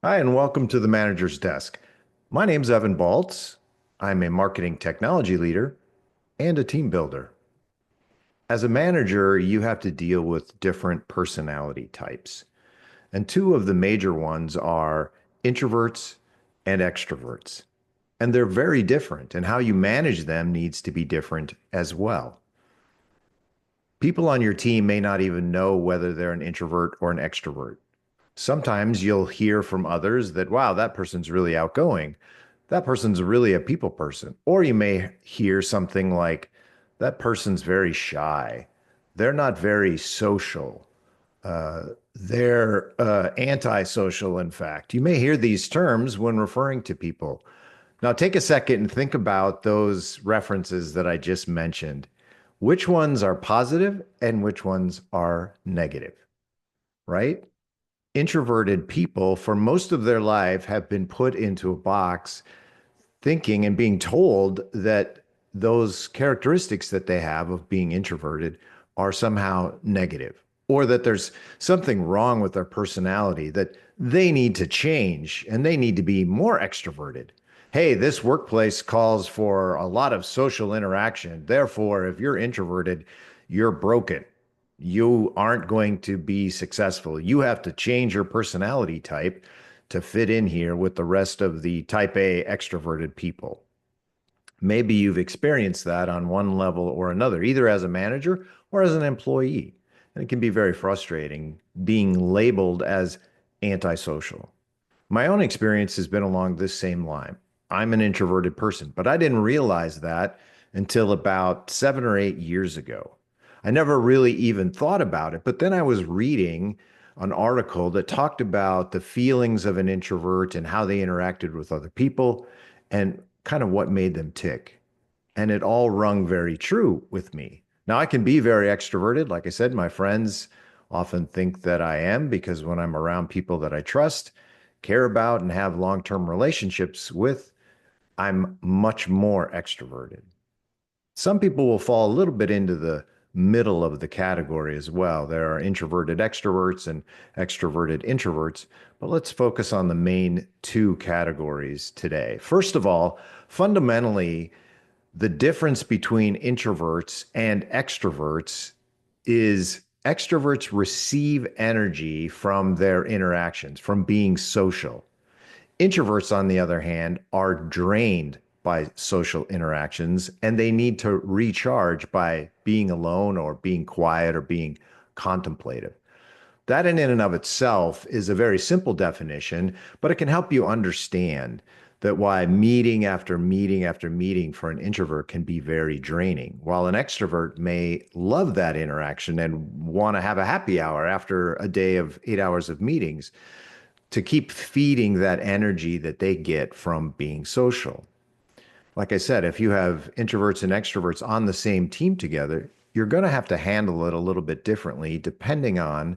Hi, and welcome to the Manager's Desk. My name's Evan Baltz. I'm a marketing technology leader and a team builder. As a manager, you have to deal with different personality types. And two of the major ones are introverts and extroverts. And they're very different, and how you manage them needs to be different as well. People on your team may not even know whether they're an introvert or an extrovert. Sometimes you'll hear from others that, wow, that person's really outgoing. That person's really a people person. Or you may hear something like, that person's very shy. They're not very social. They're antisocial, in fact. You may hear these terms when referring to people. Now, take a second and think about those references that I just mentioned. Which ones are positive and which ones are negative, right? Introverted people for most of their life have been put into a box thinking and being told that those characteristics that they have of being introverted are somehow negative, or that there's something wrong with their personality that they need to change and they need to be more extroverted. Hey, this workplace calls for a lot of social interaction. Therefore, if you're introverted, you're broken. You aren't going to be successful. You have to change your personality type to fit in here with the rest of the type A extroverted people. Maybe you've experienced that on one level or another, either as a manager or as an employee. And it can be very frustrating being labeled as antisocial. My own experience has been along this same line. I'm an introverted person, but I didn't realize that until about 7 or 8 years ago. I never really even thought about it, but then I was reading an article that talked about the feelings of an introvert and how they interacted with other people and kind of what made them tick. And it all rung very true with me. Now, I can be very extroverted. Like I said, my friends often think that I am because when I'm around people that I trust, care about, and have long term relationships with, I'm much more extroverted. Some people will fall a little bit into the middle of the category as well. There are introverted extroverts and extroverted introverts, but let's focus on the main two categories today. First of all, fundamentally, the difference between introverts and extroverts is extroverts receive energy from their interactions, from being social. Introverts, on the other hand, are drained by social interactions and they need to recharge by being alone or being quiet or being contemplative. That, in and of itself, is a very simple definition, but it can help you understand that why meeting after meeting after meeting for an introvert can be very draining, while an extrovert may love that interaction and want to have a happy hour after a day of 8 hours of meetings to keep feeding that energy that they get from being social. Like I said, if you have introverts and extroverts on the same team together, you're going to have to handle it a little bit differently depending on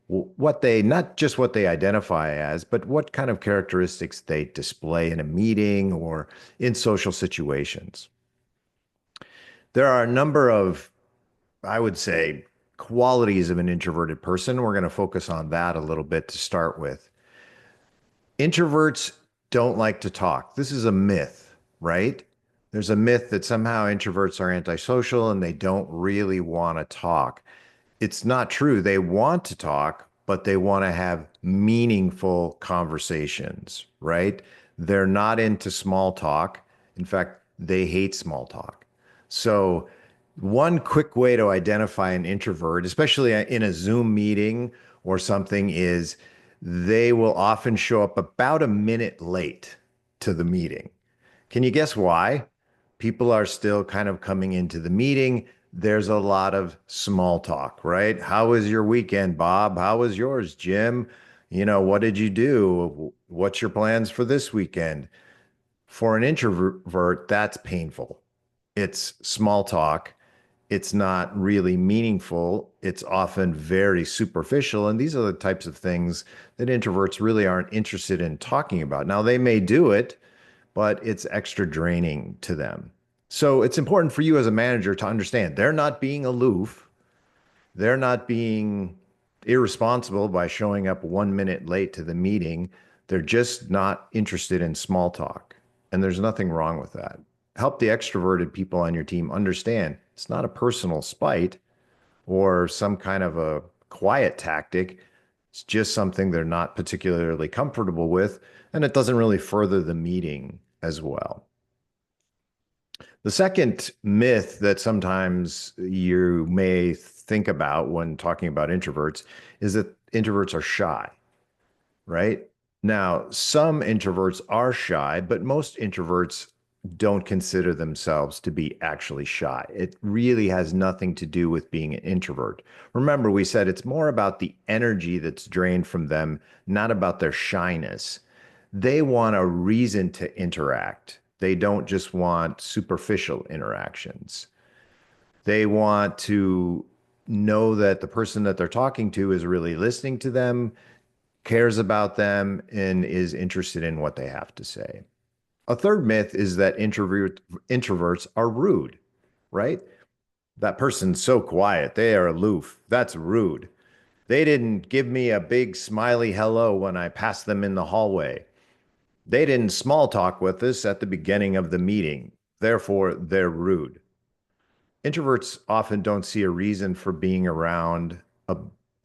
what they, not just what they identify as, but what kind of characteristics they display in a meeting or in social situations. There are a number of, I would say, qualities of an introverted person. We're going to focus on that a little bit to start with. Introverts don't like to talk. This is a myth, right? There's a myth that somehow introverts are antisocial and they don't really want to talk. It's not true. They want to talk, but they want to have meaningful conversations, right? They're not into small talk. In fact, they hate small talk. So, one quick way to identify an introvert, especially in a Zoom meeting or something, is they will often show up about a minute late to the meeting. Can you guess why? People are still kind of coming into the meeting. There's a lot of small talk, right? How was your weekend, Bob? How was yours, Jim? What did you do? What's your plans for this weekend? For an introvert, that's painful. It's small talk. It's not really meaningful. It's often very superficial. And these are the types of things that introverts really aren't interested in talking about. Now, they may do it, but it's extra draining to them. So it's important for you as a manager to understand they're not being aloof. They're not being irresponsible by showing up 1 minute late to the meeting. They're just not interested in small talk. And there's nothing wrong with that. Help the extroverted people on your team understand it's not a personal spite or some kind of a quiet tactic. It's just something they're not particularly comfortable with, and it doesn't really further the meeting as well. The second myth that sometimes you may think about when talking about introverts is that introverts are shy, right? Now, some introverts are shy, but most introverts don't consider themselves to be actually shy. It really has nothing to do with being an introvert. Remember, we said it's more about the energy that's drained from them, not about their shyness. They want a reason to interact. They don't just want superficial interactions. They want to know that the person that they're talking to is really listening to them, cares about them, and is interested in what they have to say. A third myth is that introverts are rude, right? That person's so quiet. They are aloof. That's rude. They didn't give me a big smiley hello when I passed them in the hallway. They didn't small talk with us at the beginning of the meeting. Therefore, they're rude. Introverts often don't see a reason for beating around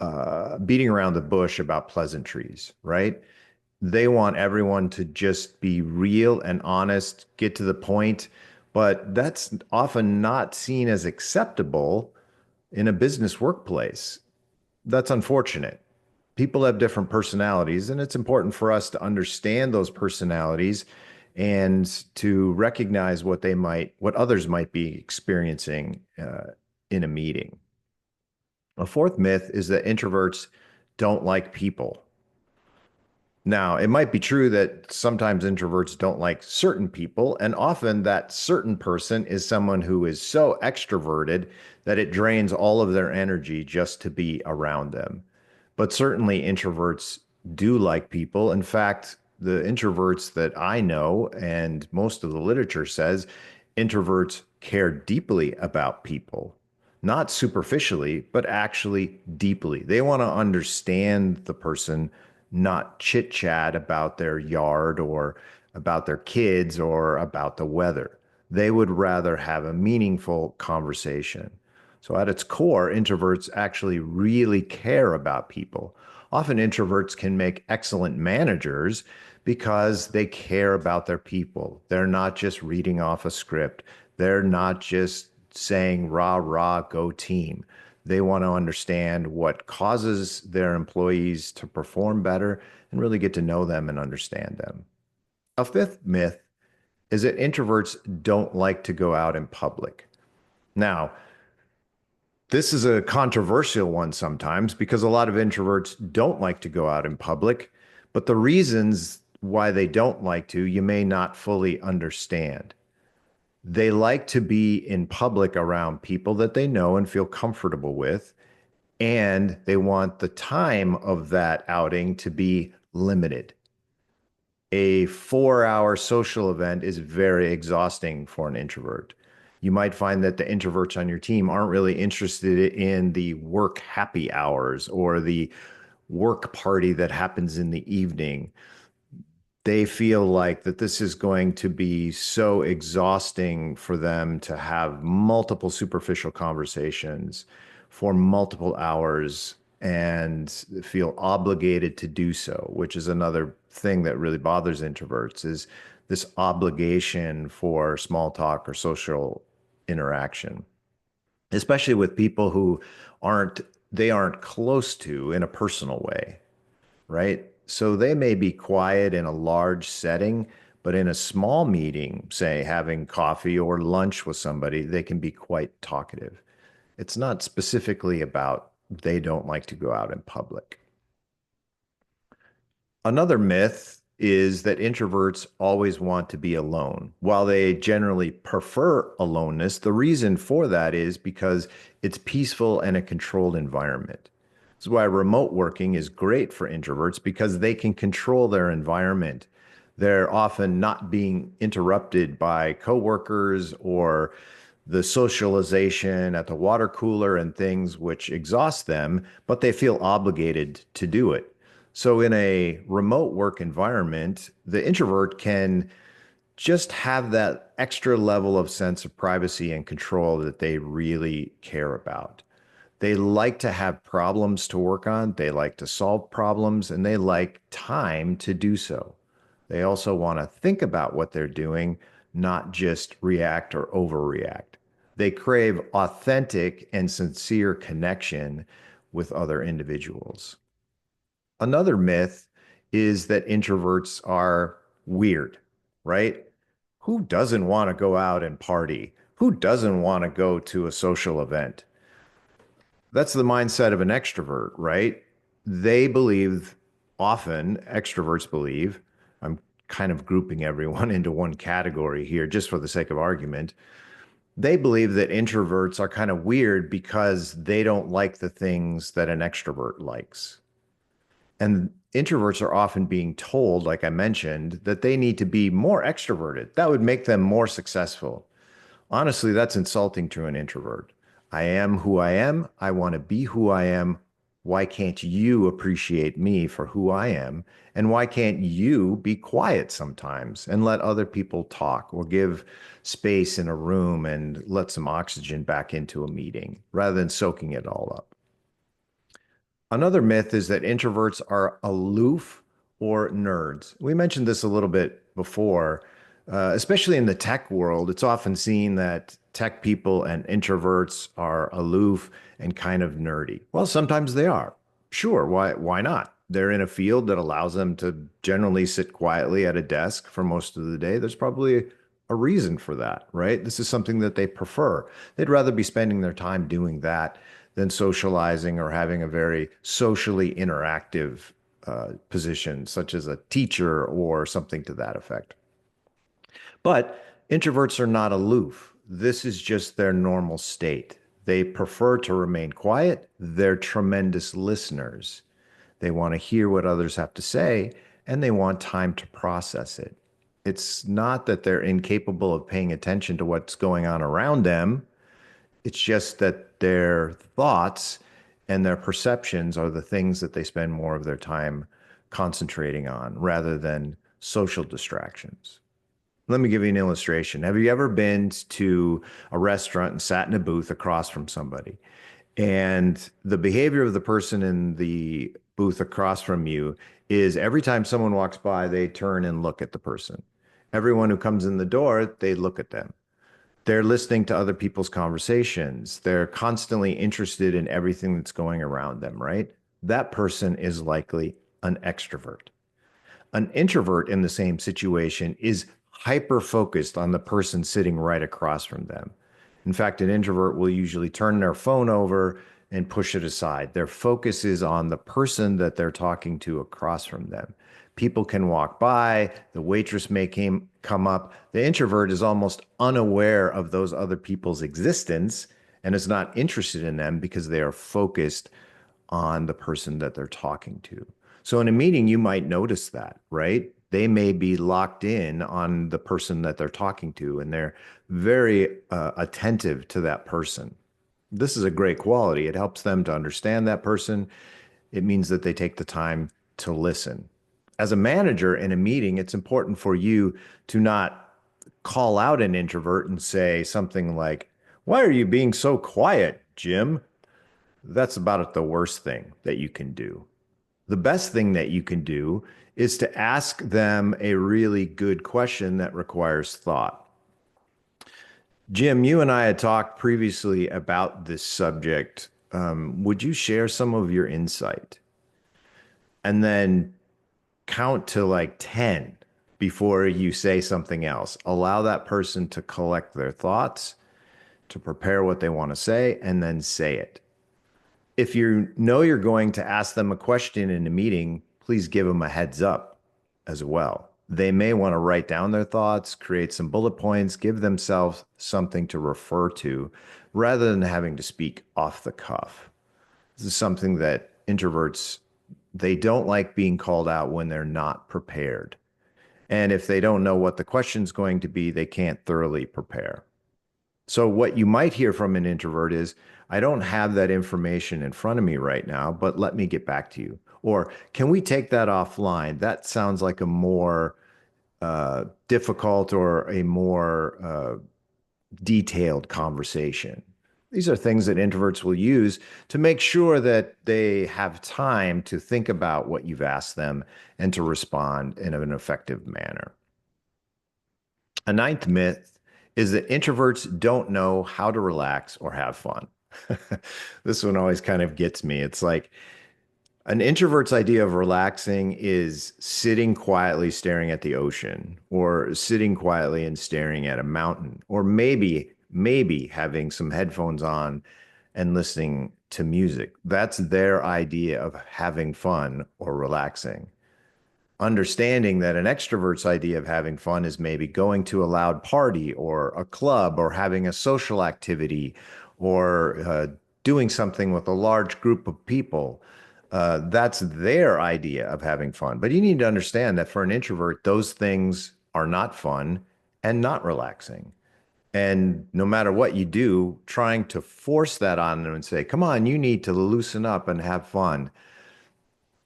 the bush about pleasantries, right? They want everyone to just be real and honest, get to the point, but that's often not seen as acceptable in a business workplace. That's unfortunate. People have different personalities, and it's important for us to understand those personalities and to recognize what others might be experiencing in a meeting. A fourth myth is that introverts don't like people. Now, it might be true that sometimes introverts don't like certain people, and often that certain person is someone who is so extroverted that it drains all of their energy just to be around them. But certainly introverts do like people. In fact, the introverts that I know and most of the literature says introverts care deeply about people, not superficially, but actually deeply. They want to understand the person, not chit chat about their yard or about their kids or about the weather. They would rather have a meaningful conversation. So, at its core, introverts actually really care about people. Often, introverts can make excellent managers because they care about their people. They're not just reading off a script, they're not just saying, rah, rah, go team. They want to understand what causes their employees to perform better and really get to know them and understand them. A fifth myth is that introverts don't like to go out in public. Now, this is a controversial one sometimes because a lot of introverts don't like to go out in public, but the reasons why they don't like to, you may not fully understand. They like to be in public around people that they know and feel comfortable with, and they want the time of that outing to be limited. A 4 hour social event is very exhausting for an introvert. You might find that the introverts on your team aren't really interested in the work happy hours or the work party that happens in the evening. They feel like that this is going to be so exhausting for them to have multiple superficial conversations for multiple hours and feel obligated to do so, which is another thing that really bothers introverts is this obligation for small talk or social interaction, especially with people who aren't they aren't close to in a personal way, right? So they may be quiet in a large setting, but in a small meeting, say having coffee or lunch with somebody, they can be quite talkative. It's not specifically about they don't like to go out in public. Another myth is that introverts always want to be alone. While they generally prefer aloneness, the reason for that is because it's peaceful and a controlled environment. This is why remote working is great for introverts because they can control their environment. They're often not being interrupted by coworkers or the socialization at the water cooler and things which exhaust them, but they feel obligated to do it. So, in a remote work environment, the introvert can just have that extra level of sense of privacy and control that they really care about. They like to have problems to work on, they like to solve problems, and they like time to do so. They also want to think about what they're doing, not just react or overreact. They crave authentic and sincere connection with other individuals. Another myth is that introverts are weird, right? Who doesn't want to go out and party? Who doesn't want to go to a social event? That's the mindset of an extrovert, right? They believe, often extroverts believe, I'm kind of grouping everyone into one category here just for the sake of argument. They believe that introverts are kind of weird because they don't like the things that an extrovert likes. And introverts are often being told, like I mentioned, that they need to be more extroverted. That would make them more successful. Honestly, that's insulting to an introvert. I am who I am. I want to be who I am. Why can't you appreciate me for who I am? And why can't you be quiet sometimes and let other people talk or give space in a room and let some oxygen back into a meeting rather than soaking it all up? Another myth is that introverts are aloof or nerds. We mentioned this a little bit before, especially in the tech world. It's often seen that tech people and introverts are aloof and kind of nerdy. Well, sometimes they are. Sure, why not? They're in a field that allows them to generally sit quietly at a desk for most of the day. There's probably a reason for that, right? This is something that they prefer. They'd rather be spending their time doing that than socializing or having a very socially interactive position, such as a teacher or something to that effect. But introverts are not aloof. This is just their normal state. They prefer to remain quiet. They're tremendous listeners. They want to hear what others have to say, and they want time to process it. It's not that they're incapable of paying attention to what's going on around them. It's just that their thoughts and their perceptions are the things that they spend more of their time concentrating on rather than social distractions. Let me give you an illustration. Have you ever been to a restaurant and sat in a booth across from somebody? And the behavior of the person in the booth across from you is every time someone walks by, they turn and look at the person. Everyone who comes in the door, they look at them. They're listening to other people's conversations. They're constantly interested in everything that's going around them, right? That person is likely an extrovert. An introvert in the same situation is hyper focused on the person sitting right across from them. In fact, an introvert will usually turn their phone over and push it aside. Their focus is on the person that they're talking to across from them. People can walk by, the waitress may come up. The introvert is almost unaware of those other people's existence and is not interested in them because they are focused on the person that they're talking to. So in a meeting, you might notice that, right? They may be locked in on the person that they're talking to, and they're very attentive to that person. This is a great quality. It helps them to understand that person. It means that they take the time to listen. As a manager in a meeting, it's important for you to not call out an introvert and say something like, "Why are you being so quiet, Jim?" That's about the worst thing that you can do. The best thing that you can do is to ask them a really good question that requires thought. Jim, you and I had talked previously about this subject. Would you share some of your insight? And then count to like 10 before you say something else. Allow that person to collect their thoughts, to prepare what they want to say, and then say it. If you know you're going to ask them a question in a meeting, please give them a heads up as well. They may want to write down their thoughts, create some bullet points, give themselves something to refer to rather than having to speak off the cuff. This is something that introverts, they don't like being called out when they're not prepared. And if they don't know what the question's going to be, they can't thoroughly prepare. So what you might hear from an introvert is, I don't have that information in front of me right now, but let me get back to you. Or can we take that offline? That sounds like a more difficult or a more detailed conversation. These are things that introverts will use to make sure that they have time to think about what you've asked them and to respond in an effective manner. A ninth myth is that introverts don't know how to relax or have fun. This one always kind of gets me. It's like an introvert's idea of relaxing is sitting quietly staring at the ocean, or sitting quietly and staring at a mountain, or maybe having some headphones on and listening to music. That's their idea of having fun or relaxing. Understanding that an extrovert's idea of having fun is maybe going to a loud party or a club or having a social activity or doing something with a large group of people. That's their idea of having fun. But you need to understand that for an introvert, those things are not fun and not relaxing. And no matter what you do, trying to force that on them and say, come on, you need to loosen up and have fun,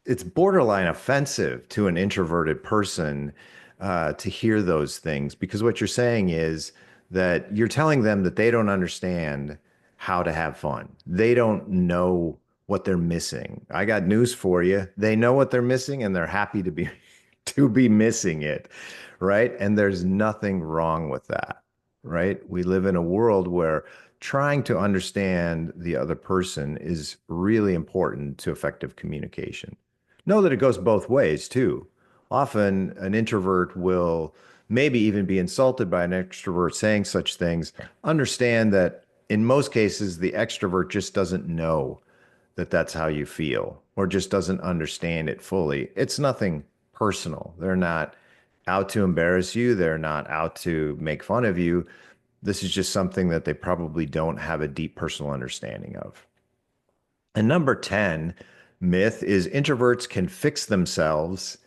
it's borderline offensive to an introverted person to hear those things, because what you're saying is that you're telling them that they don't understand how to have fun. They don't know what they're missing. I got news for you. They know what they're missing and they're happy to be to be missing it, right? And there's nothing wrong with that, right? We live in a world where trying to understand the other person is really important to effective communication. Know that it goes both ways too. Often an introvert will maybe even be insulted by an extrovert saying such things. Understand that in most cases, the extrovert just doesn't know that that's how you feel or just doesn't understand it fully. It's nothing personal. They're not out to embarrass you, they're not out to make fun of you. This is just something that they probably don't have a deep personal understanding of. And number 10 myth is introverts can fix themselves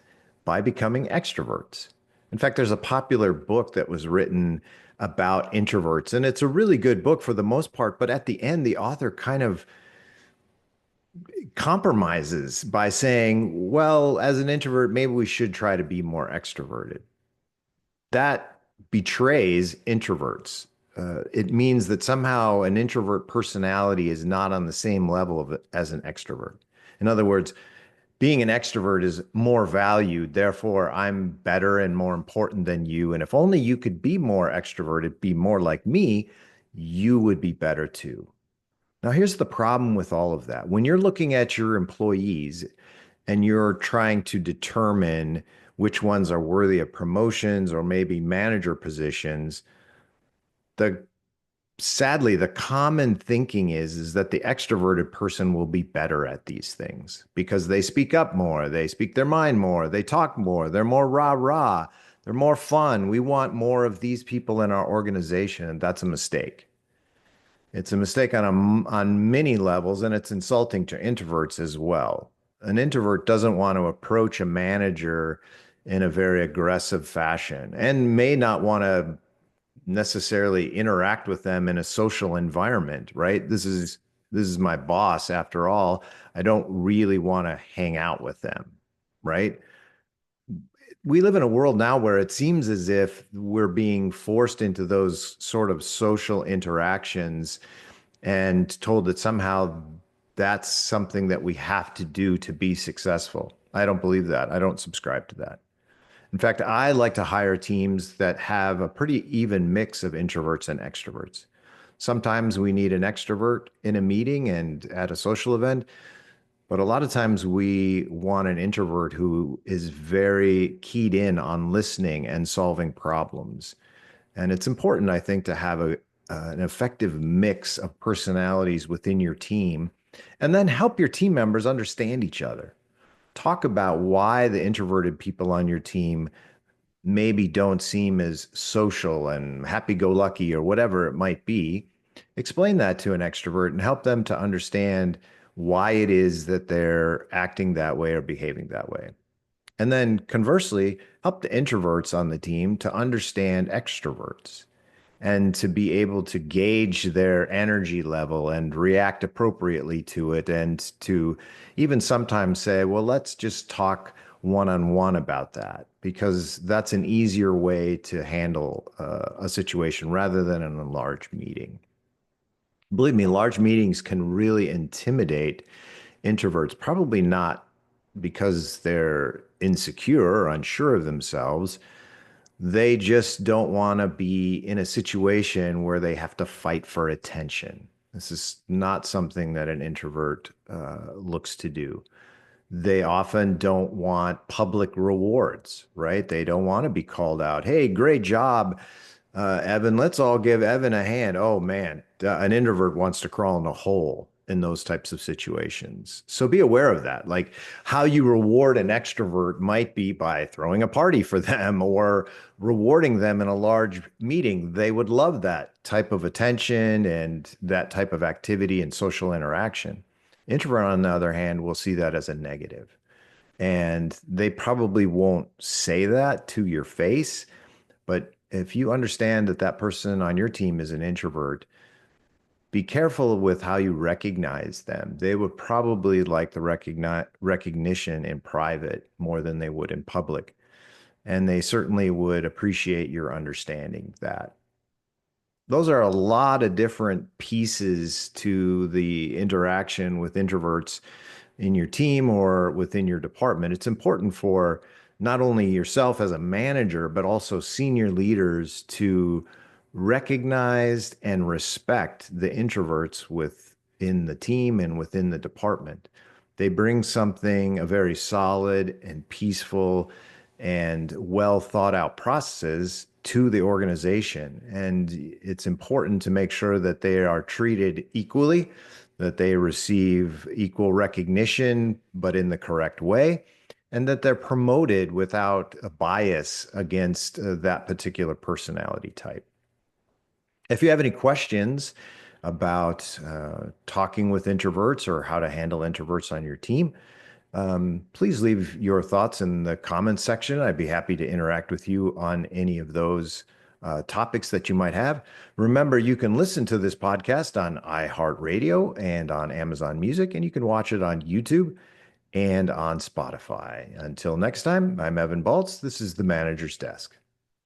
by becoming extroverts. In fact, there's a popular book that was written about introverts, and it's a really good book for the most part. But at the end, the author kind of compromises by saying, well, as an introvert, maybe we should try to be more extroverted. That betrays introverts. It means that somehow an introvert personality is not on the same level of it as an extrovert. In other words, being an extrovert is more valued. Therefore, I'm better and more important than you. And if only you could be more extroverted, be more like me, you would be better too. Now, here's the problem with all of that. When you're looking at your employees and you're trying to determine which ones are worthy of promotions or maybe manager positions, the sadly, the common thinking is that the extroverted person will be better at these things because they speak up more, they speak their mind more, they talk more, they're more rah-rah, they're more fun. We want more of these people in our organization, and that's a mistake. It's a mistake on many levels, and it's insulting to introverts as well. An introvert doesn't want to approach a manager in a very aggressive fashion and may not want to necessarily interact with them in a social environment, right? This is my boss after all. I don't really want to hang out with them, right? We live in a world now where it seems as if we're being forced into those sort of social interactions and told that somehow that's something that we have to do to be successful. I don't believe that. I don't subscribe to that. In fact, I like to hire teams that have a pretty even mix of introverts and extroverts. Sometimes we need an extrovert in a meeting and at a social event, but a lot of times we want an introvert who is very keyed in on listening and solving problems. And it's important, I think, to have an effective mix of personalities within your team and then help your team members understand each other. Talk about why the introverted people on your team maybe don't seem as social and happy-go-lucky or whatever it might be. Explain that to an extrovert and help them to understand why it is that they're acting that way or behaving that way. And then conversely, help the introverts on the team to understand extroverts and to be able to gauge their energy level and react appropriately to it, and to even sometimes say, well, let's just talk one-on-one about that, because that's an easier way to handle a situation rather than in a large meeting. Believe me, large meetings can really intimidate introverts, probably not because they're insecure or unsure of themselves. They just don't want to be in a situation where they have to fight for attention. This is not something that an introvert looks to do. They often don't want public rewards, right? They don't want to be called out. Hey, great job, Evan. Let's all give Evan a hand. Oh man, an introvert wants to crawl in a hole in those types of situations. So be aware of that. Like, how you reward an extrovert might be by throwing a party for them or rewarding them in a large meeting. They would love that type of attention and that type of activity and social interaction. Introvert, on the other hand, will see that as a negative. And they probably won't say that to your face. But if you understand that that person on your team is an introvert, be careful with how you recognize them. They would probably like the recognition in private more than they would in public. And they certainly would appreciate your understanding that. Those are a lot of different pieces to the interaction with introverts in your team or within your department. It's important for not only yourself as a manager, but also senior leaders to recognize and respect the introverts within the team and within the department. They bring something, a very solid and peaceful and well thought out processes to the organization. And it's important to make sure that they are treated equally, that they receive equal recognition, but in the correct way, and that they're promoted without a bias against that particular personality type. If you have any questions about talking with introverts or how to handle introverts on your team, please leave your thoughts in the comments section. I'd be happy to interact with you on any of those topics that you might have. Remember, you can listen to this podcast on iHeartRadio and on Amazon Music, and you can watch it on YouTube and on Spotify. Until next time, I'm Evan Baltz. This is the Manager's Desk.